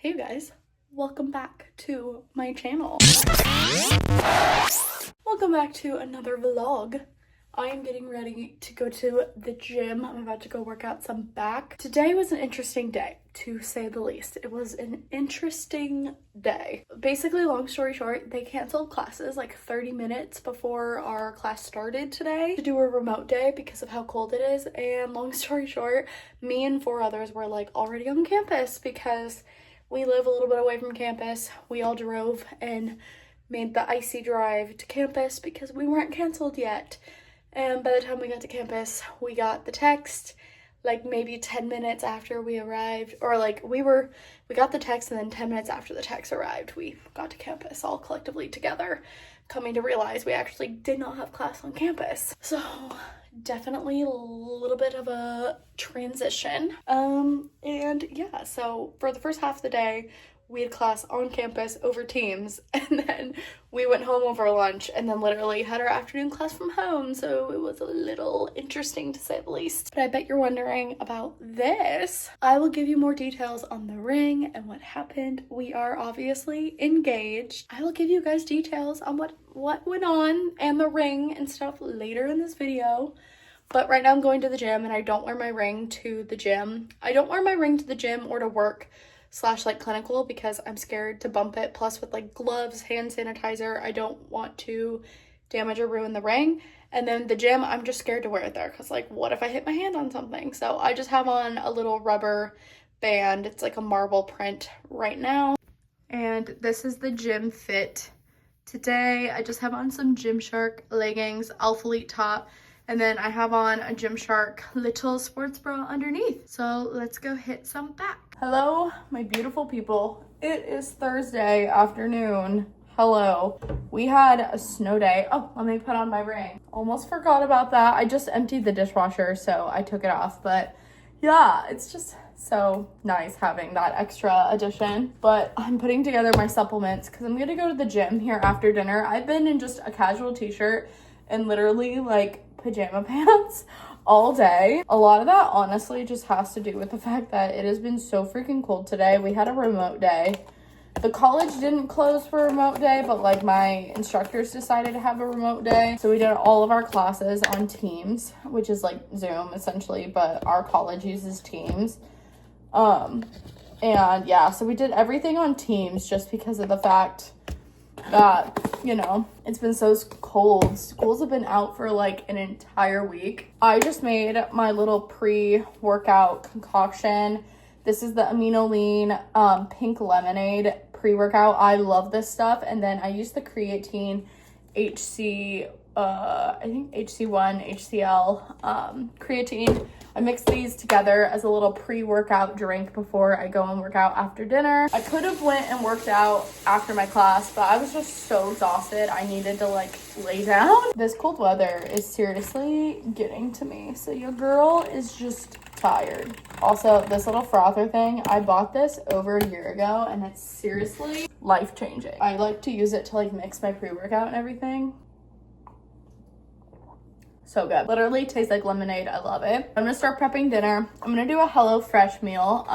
Hey guys, welcome back to my channel. Welcome back to another vlog. I am getting ready to go to the gym. I'm about to go work out some back. Today was an interesting day, to say the least. It was an interesting day. Basically, long story short, they canceled classes like 30 minutes before our class started today to do a remote day because of how cold it is. And long story short, me and 4 others were like already on campus because we live a little bit away from campus. We all drove and made the icy drive to campus because we weren't canceled yet. And by the time we got to campus, we got the text like maybe 10 minutes after we arrived, or like we got the text and then 10 minutes after the text arrived, we got to campus all collectively together, coming to realize we actually did not have class on campus. So definitely a little bit of a transition. And yeah, so for the first half of the day, we had class on campus over Teams, and then we went home over lunch and then literally had our afternoon class from home. So it was a little interesting to say the least. But I bet you're wondering about this. I will give you more details on the ring and what happened. We are obviously engaged. I will give you guys details on what went on and the ring and stuff later in this video. But right now I'm going to the gym and I don't wear my ring to the gym. I don't wear my ring to the gym or to work / like clinical because I'm scared to bump it. Plus with like gloves, hand sanitizer, I don't want to damage or ruin the ring. And then the gym, I'm just scared to wear it there because like what if I hit my hand on something? So I just have on a little rubber band. It's like a marble print right now. And this is the gym fit today. I just have on some Gymshark leggings, Alpha Elite top, and then I have on a Gymshark little sports bra underneath. So let's go hit some back. Hello, my beautiful people. It is Thursday afternoon. Hello. We had a snow day. Oh, let me put on my ring. Almost forgot about that. I just emptied the dishwasher, so I took it off. But yeah, it's just so nice having that extra addition. But I'm putting together my supplements because I'm gonna go to the gym here after dinner. I've been in just a casual t-shirt and literally like pajama pants all day. A lot of that honestly just has to do with the fact that it has been so freaking cold today. We had a remote day. The college didn't close for a remote day, but like my instructors decided to have a remote day. So we did all of our classes on Teams, which is like Zoom essentially, but our college uses Teams. And yeah, so we did everything on Teams just because of the fact that, you know, it's been so cold. Schools have been out for like an entire week. I just made my little pre-workout concoction. This is the Amino Lean pink lemonade pre-workout. I love this stuff. And then I use the creatine HC, I think HC1, HCl creatine. I mix these together as a little pre-workout drink before I go and work out after dinner. I could have went and worked out after my class, but I was just so exhausted. I needed to like lay down. This cold weather is seriously getting to me. So your girl is just tired. Also, this little frother thing, I bought this over a year ago and it's seriously life-changing. I like to use it to like mix my pre-workout and everything. So good. Literally tastes like lemonade. I love it. I'm gonna start prepping dinner. I'm gonna do a HelloFresh meal.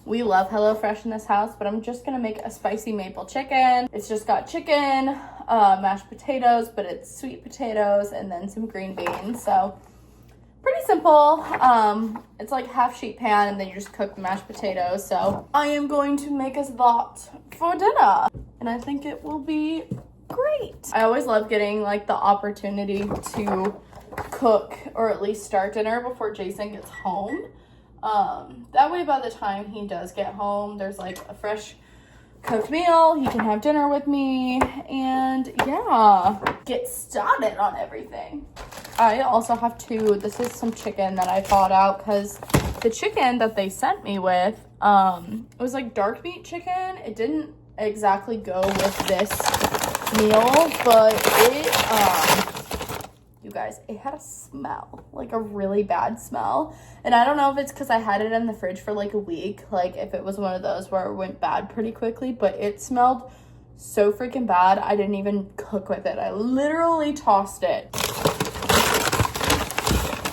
We love HelloFresh in this house, but I'm just gonna make a spicy maple chicken. It's just got chicken, mashed potatoes, but it's sweet potatoes and then some green beans. So pretty simple. It's like half sheet pan and then you just cook the mashed potatoes. So I am going to make us that for dinner and I think it will be great. I always love getting like the opportunity to cook or at least start dinner before Jason gets home. That way by the time he does get home, there's like a fresh cooked meal. He can have dinner with me and yeah, get started on everything. I also have this is some chicken that I thawed out because the chicken that they sent me with, it was like dark meat chicken. It didn't exactly go with this meal, but you guys, it had a smell, like a really bad smell. And I don't know if it's because I had it in the fridge for like a week, like if it was one of those where it went bad pretty quickly, but it smelled so freaking bad. I didn't even cook with it. I literally tossed it.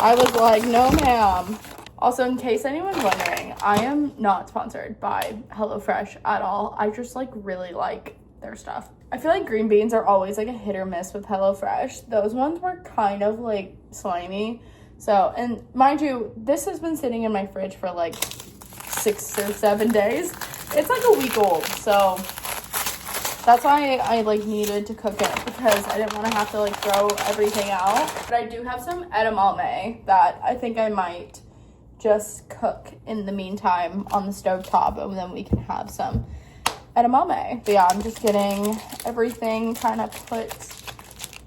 I was like, no ma'am. Also, in case anyone's wondering, I am not sponsored by HelloFresh at all. I just like really like their stuff. I feel like green beans are always like a hit or miss with HelloFresh. Those ones were kind of like slimy. So, and mind you, this has been sitting in my fridge for like 6 or 7 days. It's like a week old, so that's why I like needed to cook it, because I didn't want to have to like throw everything out. But I do have some edamame that I think I might just cook in the meantime on the stove top, and then we can have some edamame. But yeah, I'm just getting everything kind of put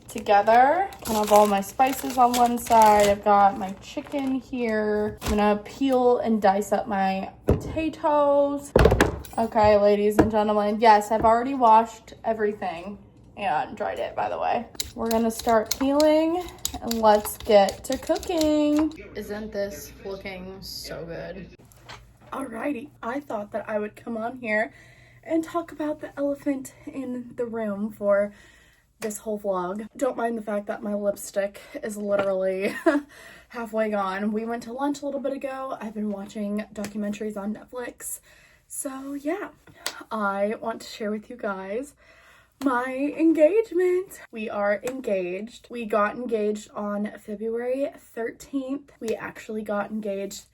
together. I have all my spices on one side. I've got my chicken here. I'm gonna peel and dice up my potatoes. Okay, ladies and gentlemen, yes, I've already washed everything and dried it, by the way. We're gonna start peeling and let's get to cooking. Isn't this looking so good? Alrighty, I thought that I would come on here and talk about the elephant in the room for this whole vlog. Don't mind the fact that my lipstick is literally halfway gone. We went to lunch a little bit ago. I've been watching documentaries on Netflix. So yeah, I want to share with you guys my engagement. We are engaged. We got engaged on February 13th. We actually got engaged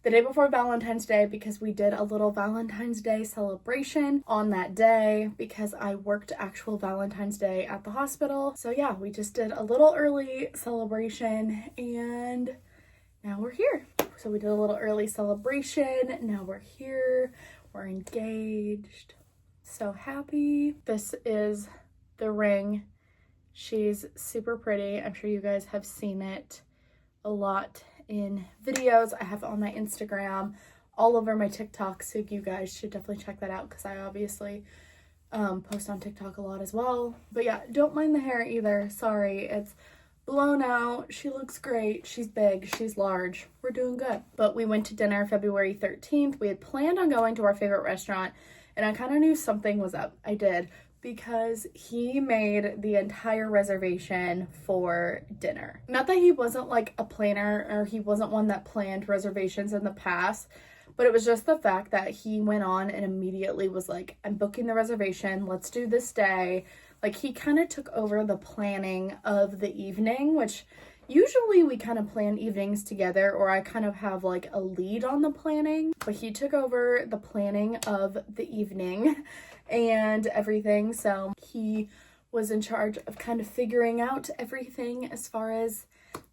the day before Valentine's Day because we did a little Valentine's Day celebration on that day because I worked actual Valentine's Day at the hospital. So yeah, we just did a little early celebration and now we're here. So we did a little early celebration. Now we're here. We're engaged. So happy. This is the ring. She's super pretty. I'm sure you guys have seen it a lot in videos. I have it on my Instagram, all over my TikTok, so you guys should definitely check that out because I obviously post on TikTok a lot as well. But yeah, don't mind the hair either. Sorry, it's blown out. She looks great. She's big. She's large. We're doing good. But we went to dinner February 13th. We had planned on going to our favorite restaurant, and I kind of knew something was up. I did, because he made the entire reservation for dinner. Not that he wasn't like a planner, or he wasn't one that planned reservations in the past, but it was just the fact that he went on and immediately was like, I'm booking the reservation. Let's do this day. Like, he kind of took over the planning of the evening, which usually we kind of plan evenings together, or I kind of have like a lead on the planning, but he took over the planning of the evening and everything. So he was in charge of kind of figuring out everything as far as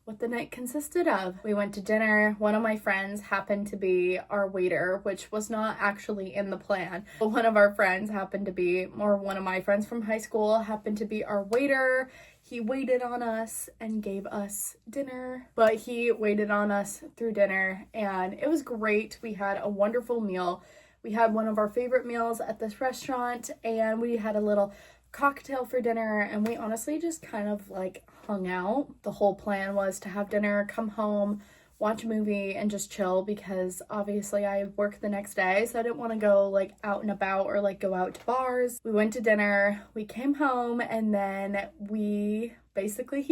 what the night consisted of. We went to dinner. One of my friends happened to be our waiter, which was not actually in the plan. But one of our friends happened to be, or one of my friends from high school happened to be our waiter. He waited on us and gave us dinner, but he waited on us through dinner and it was great. We had a wonderful meal. We had one of our favorite meals at this restaurant and we had a little cocktail for dinner, and we honestly just kind of like hung out. The whole plan was to have dinner, come home, watch a movie, and just chill because obviously I work the next day, so I didn't want to go like out and about or like go out to bars. We went to dinner, we came home, and then he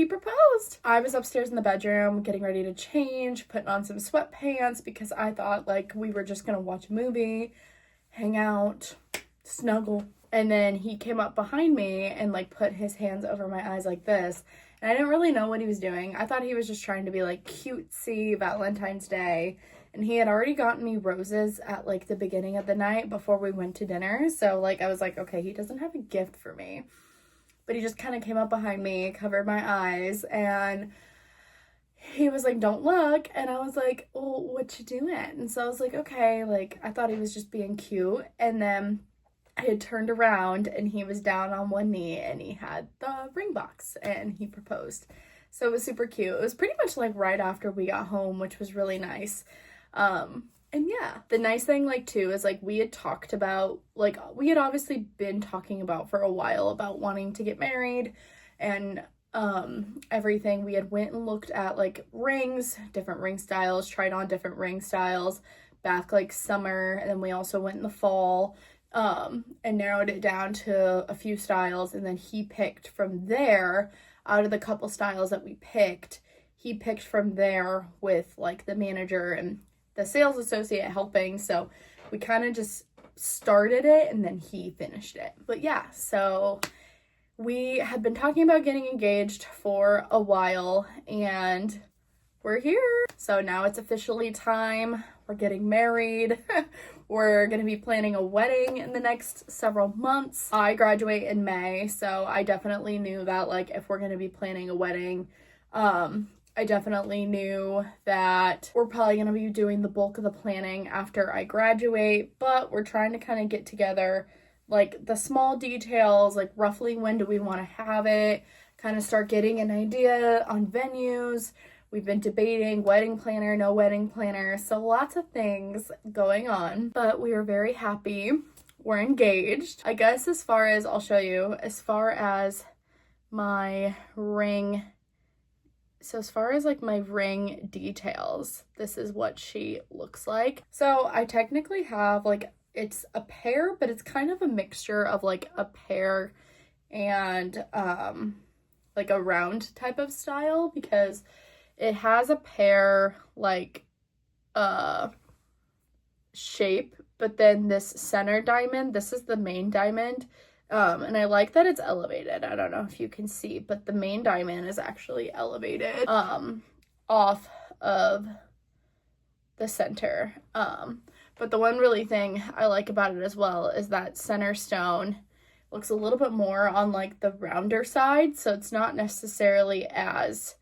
proposed. I was upstairs in the bedroom getting ready to change, putting on some sweatpants because I thought like we were just gonna watch a movie, hang out, snuggle. And then he came up behind me and like put his hands over my eyes like this. And I didn't really know what he was doing. I thought he was just trying to be like cutesy Valentine's Day. And he had already gotten me roses at like the beginning of the night before we went to dinner. So like I was like, okay, he doesn't have a gift for me. But he just kind of came up behind me, covered my eyes, and he was like, don't look. And I was like, well, what you doing? And so I was like, okay, like I thought he was just being cute. And then I had turned around and he was down on one knee and he had the ring box and he proposed. So it was super cute. It was pretty much like right after we got home, which was really nice. And yeah, the nice thing like too is like we had talked about, like we had obviously been talking about for a while about wanting to get married and everything. We had went and looked at like rings, different ring styles, tried on different ring styles back like summer, and then we also went in the fall. And narrowed it down to a few styles, and then he picked from there, out of the couple styles that we picked, he picked from there with like the manager and the sales associate helping, so we kind of just started it and then he finished it. But yeah, so we had been talking about getting engaged for a while and we're here. So now it's officially time. We're getting married. We're going to be planning a wedding in the next several months. I graduate in May, so I definitely knew that, like, if we're going to be planning a wedding, I definitely knew that we're probably going to be doing the bulk of the planning after I graduate, but we're trying to kind of get together, like, the small details, like, roughly when do we want to have it, kind of start getting an idea on venues. We've been debating wedding planner, no wedding planner, so lots of things going on, but we are very happy. We're engaged. I guess as far as, I'll show you, as far as my ring, so as far as like my ring details, this is what she looks like. So I technically have like, it's a pair, but it's kind of a mixture of like a pair and like a round type of style, because it has a pear like shape, but then this center diamond, this is the main diamond, and I like that it's elevated. I don't know if you can see, but the main diamond is actually elevated off of the center. But the one really thing I like about it as well is that center stone looks a little bit more on like the rounder side, so it's not necessarily as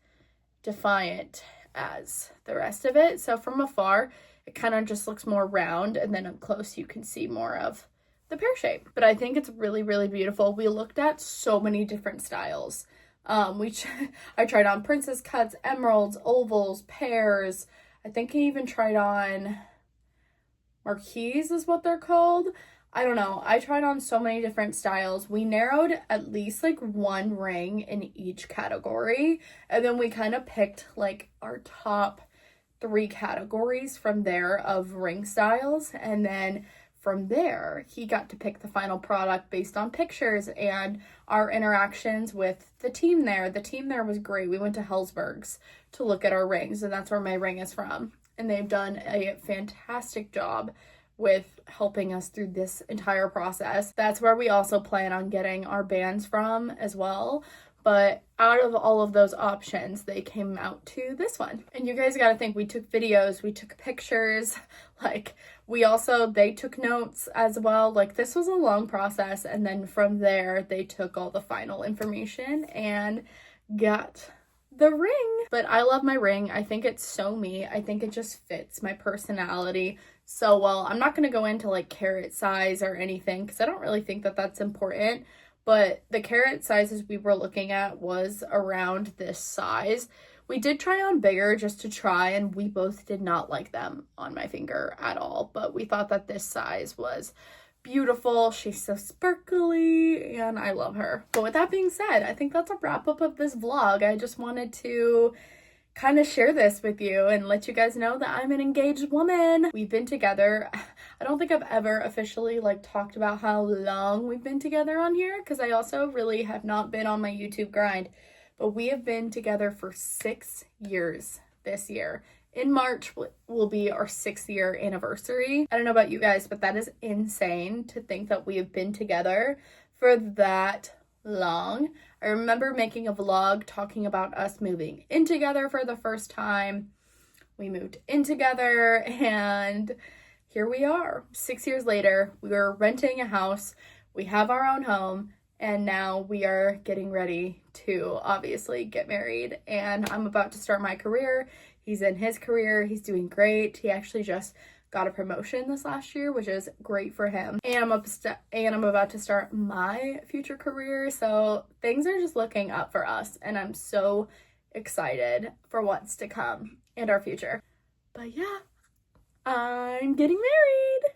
defiant as the rest of it. So from afar it kind of just looks more round, and then up close you can see more of the pear shape. But I think it's really, really beautiful. We looked at so many different styles. I tried on princess cuts, emeralds, ovals, pears. I think I even tried on marquise is what they're called. I don't know. I tried on so many different styles. We narrowed at least like one ring in each category, and then we kind of picked like our top 3 categories from there of ring styles, and then from there he got to pick the final product based on pictures and our interactions with the team there. The team there was great. We went to Hellsberg's to look at our rings, and that's where my ring is from, and they've done a fantastic job with helping us through this entire process. That's where we also plan on getting our bands from as well. But out of all of those options, they came out to this one. And you guys gotta think, we took videos, we took pictures, like they took notes as well. Like, this was a long process, and then from there they took all the final information and got the ring. But I love my ring. I think it's so me. I think it just fits my personality so well. I'm not gonna go into like carat size or anything because I don't really think that that's important, but the carat sizes we were looking at was around this size. We did try on bigger just to try, and we both did not like them on my finger at all, but we thought that this size was beautiful. She's so sparkly and I love her. But with that being said, I think that's a wrap up of this vlog. I just wanted to kind of share this with you and let you guys know that I'm an engaged woman. We've been together. I don't think I've ever officially like talked about how long we've been together on here, because I also really have not been on my YouTube grind, but we have been together for 6 years this year. In March will be our 6th year anniversary. I don't know about you guys, but that is insane to think that we have been together for that long. I remember making a vlog talking about us moving in together for the first time. We moved in together, and here we are 6 years later. We were renting a house, we have our own home, and now we are getting ready to obviously get married. And I'm about to start my career. He's in his career. He's doing great. He actually just got a promotion this last year, which is great for him. And I'm about to start my future career. So things are just looking up for us, and I'm so excited for what's to come and our future. But yeah, I'm getting married.